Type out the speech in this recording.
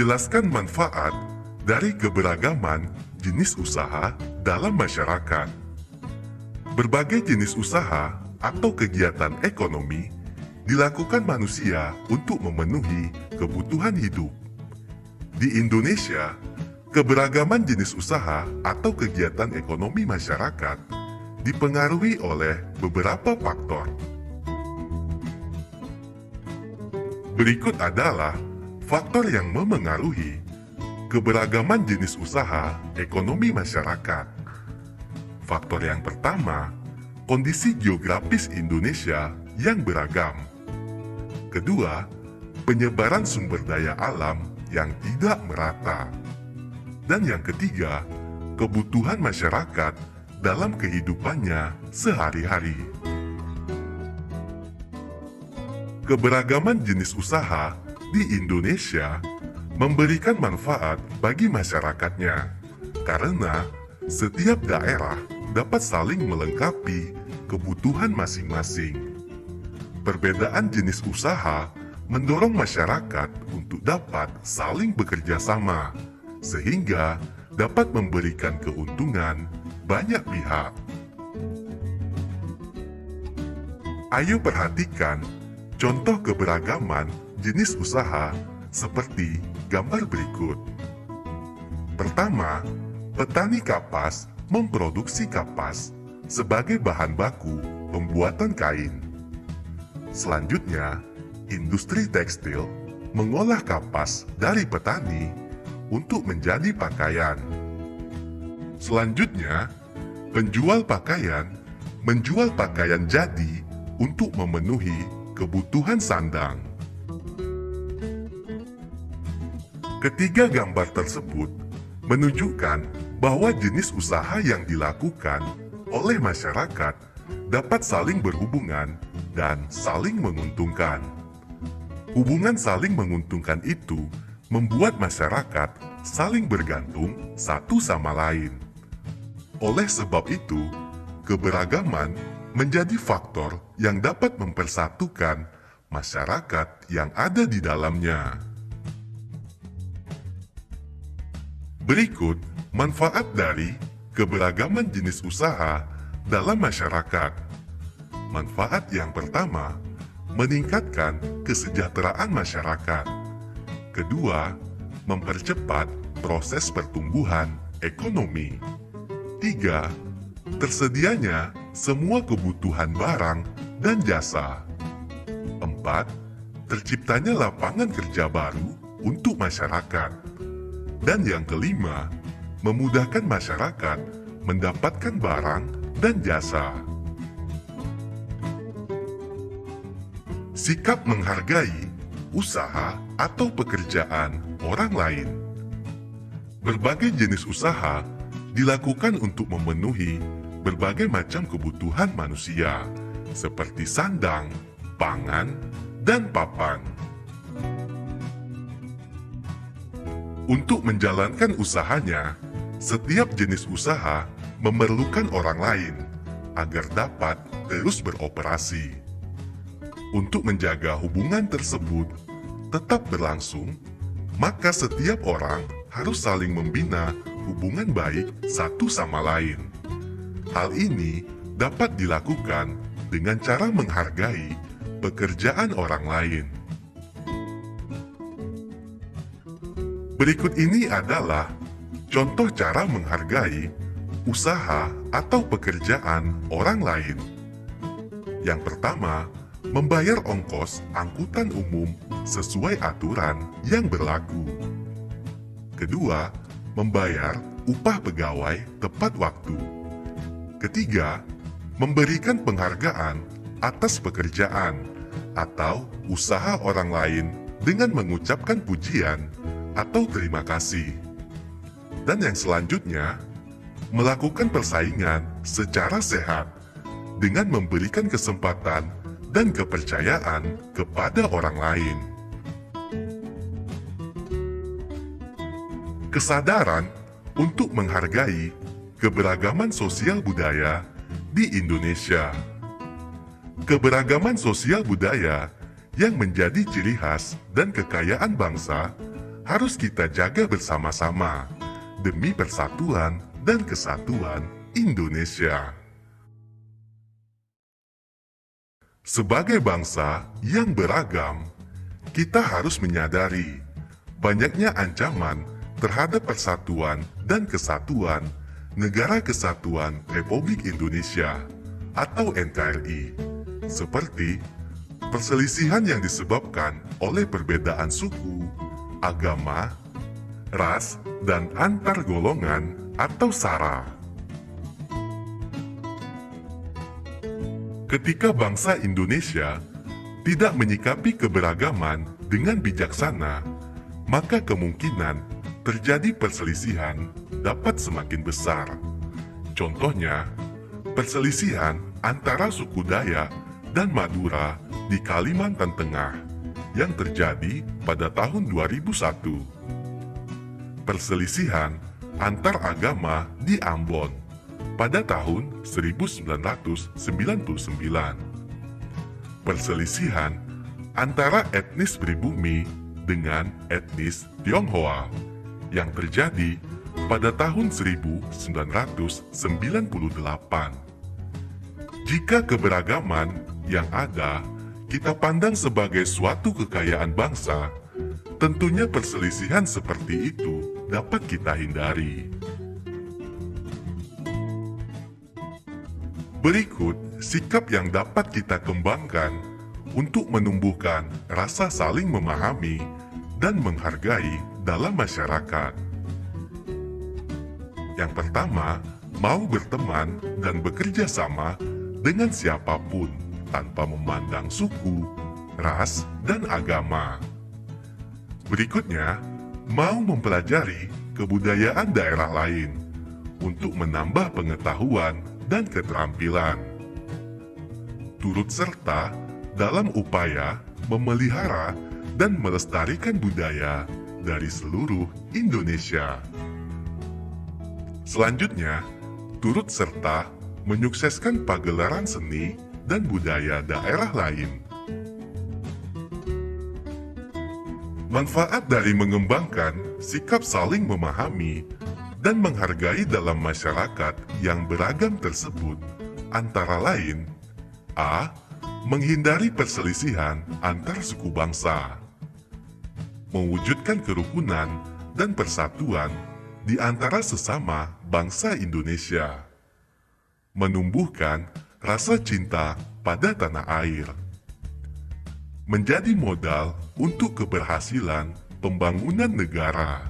menjelaskan manfaat dari keberagaman jenis usaha dalam masyarakat. Berbagai jenis usaha atau kegiatan ekonomi dilakukan manusia untuk memenuhi kebutuhan hidup. Di Indonesia, keberagaman jenis usaha atau kegiatan ekonomi masyarakat dipengaruhi oleh beberapa faktor. Berikut adalah faktor yang memengaruhi keberagaman jenis usaha ekonomi masyarakat. Faktor yang pertama, kondisi geografis Indonesia yang beragam. Kedua, penyebaran sumber daya alam yang tidak merata. Dan yang ketiga, kebutuhan masyarakat dalam kehidupannya sehari-hari. Keberagaman jenis usaha di Indonesia memberikan manfaat bagi masyarakatnya, karena setiap daerah dapat saling melengkapi kebutuhan masing-masing. Perbedaan jenis usaha mendorong masyarakat untuk dapat saling bekerja sama, sehingga dapat memberikan keuntungan banyak pihak. Ayo perhatikan contoh keberagaman jenis usaha seperti gambar berikut. Pertama, petani kapas memproduksi kapas sebagai bahan baku pembuatan kain. Selanjutnya, industri tekstil mengolah kapas dari petani untuk menjadi pakaian. Selanjutnya, penjual pakaian menjual pakaian jadi untuk memenuhi kebutuhan sandang. Ketiga gambar tersebut menunjukkan bahwa jenis usaha yang dilakukan oleh masyarakat dapat saling berhubungan dan saling menguntungkan. Hubungan saling menguntungkan itu membuat masyarakat saling bergantung satu sama lain. Oleh sebab itu, keberagaman menjadi faktor yang dapat mempersatukan masyarakat yang ada di dalamnya. Berikut manfaat dari keberagaman jenis usaha dalam masyarakat. Manfaat yang pertama, meningkatkan kesejahteraan masyarakat. Kedua, mempercepat proses pertumbuhan ekonomi. Tiga, tersedianya semua kebutuhan barang dan jasa. Empat, terciptanya lapangan kerja baru untuk masyarakat. Dan yang kelima, memudahkan masyarakat mendapatkan barang dan jasa. Sikap menghargai usaha atau pekerjaan orang lain. Berbagai jenis usaha dilakukan untuk memenuhi berbagai macam kebutuhan manusia, seperti sandang, pangan, dan papan. Untuk menjalankan usahanya, setiap jenis usaha memerlukan orang lain agar dapat terus beroperasi. Untuk menjaga hubungan tersebut tetap berlangsung, maka setiap orang harus saling membina hubungan baik satu sama lain. Hal ini dapat dilakukan dengan cara menghargai pekerjaan orang lain. Berikut ini adalah contoh cara menghargai usaha atau pekerjaan orang lain. Yang pertama, membayar ongkos angkutan umum sesuai aturan yang berlaku. Kedua, membayar upah pegawai tepat waktu. Ketiga, memberikan penghargaan atas pekerjaan atau usaha orang lain dengan mengucapkan pujian atau terima kasih. Dan yang selanjutnya, melakukan persaingan secara sehat dengan memberikan kesempatan dan kepercayaan kepada orang lain. Kesadaran untuk menghargai keberagaman sosial budaya di Indonesia. Keberagaman sosial budaya yang menjadi ciri khas dan kekayaan bangsa harus kita jaga bersama-sama demi persatuan dan kesatuan Indonesia. Sebagai bangsa yang beragam, kita harus menyadari banyaknya ancaman terhadap persatuan dan kesatuan Negara Kesatuan Republik Indonesia atau NKRI, seperti perselisihan yang disebabkan oleh perbedaan suku, agama, ras, dan antar golongan atau SARA. Ketika bangsa Indonesia tidak menyikapi keberagaman dengan bijaksana, maka kemungkinan terjadi perselisihan dapat semakin besar. Contohnya, perselisihan antara suku Dayak dan Madura di Kalimantan Tengah yang terjadi pada tahun 2001. Perselisihan antar agama di Ambon pada tahun 1999. Perselisihan antara etnis pribumi dengan etnis Tionghoa yang terjadi pada tahun 1998. Jika keberagaman yang ada kita pandang sebagai suatu kekayaan bangsa, tentunya perselisihan seperti itu dapat kita hindari. Berikut sikap yang dapat kita kembangkan untuk menumbuhkan rasa saling memahami dan menghargai dalam masyarakat. Yang pertama, mau berteman dan bekerja sama dengan siapapun tanpa memandang suku, ras, dan agama. Berikutnya, mau mempelajari kebudayaan daerah lain untuk menambah pengetahuan dan keterampilan. Turut serta dalam upaya memelihara dan melestarikan budaya dari seluruh Indonesia. Selanjutnya, turut serta menyukseskan pagelaran seni dan budaya daerah lain. Manfaat dari mengembangkan sikap saling memahami dan menghargai dalam masyarakat yang beragam tersebut antara lain: A. Menghindari perselisihan antar suku bangsa, mewujudkan kerukunan dan persatuan di antara sesama bangsa Indonesia, menumbuhkan rasa cinta pada tanah air, menjadi modal untuk keberhasilan pembangunan negara.